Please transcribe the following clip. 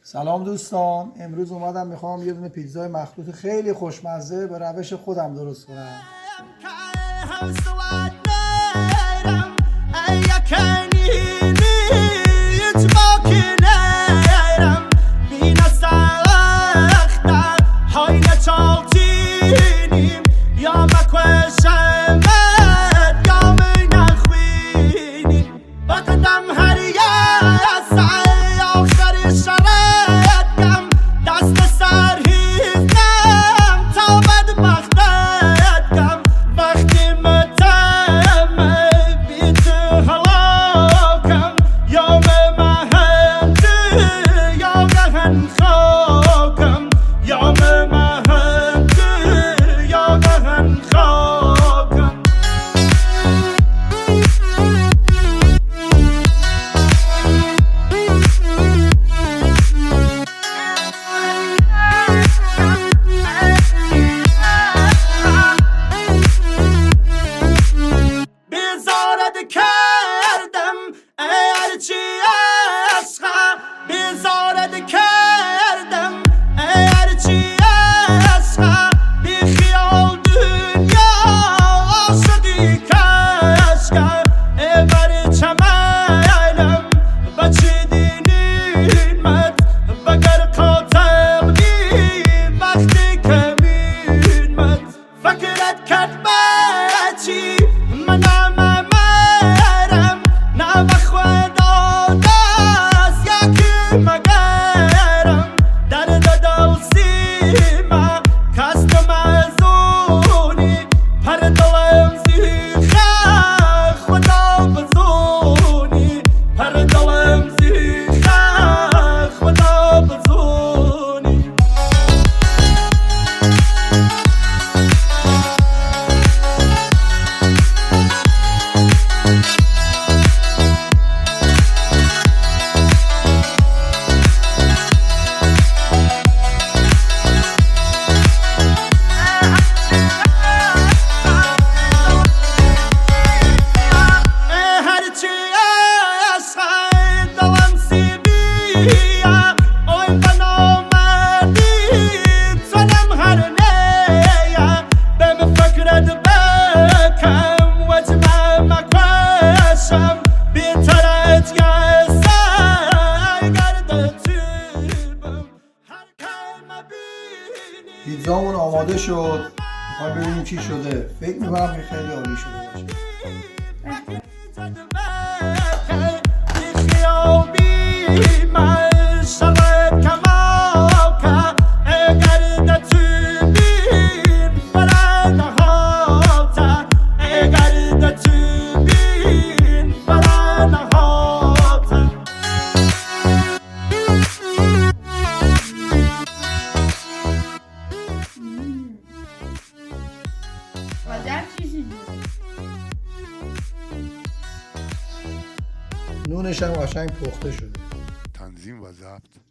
سلام دوستان، امروز اومدم میخوام یه دونه پیتزای مخلوط خیلی خوشمزه به روش خودم درست کنم. پیتزامون آماده شد. میخوایم ببینیم چی شده. فکر میکنم که خیلی عالی شده باشه. نونش هم قشنگ پخته شده. تنظیم و ضبط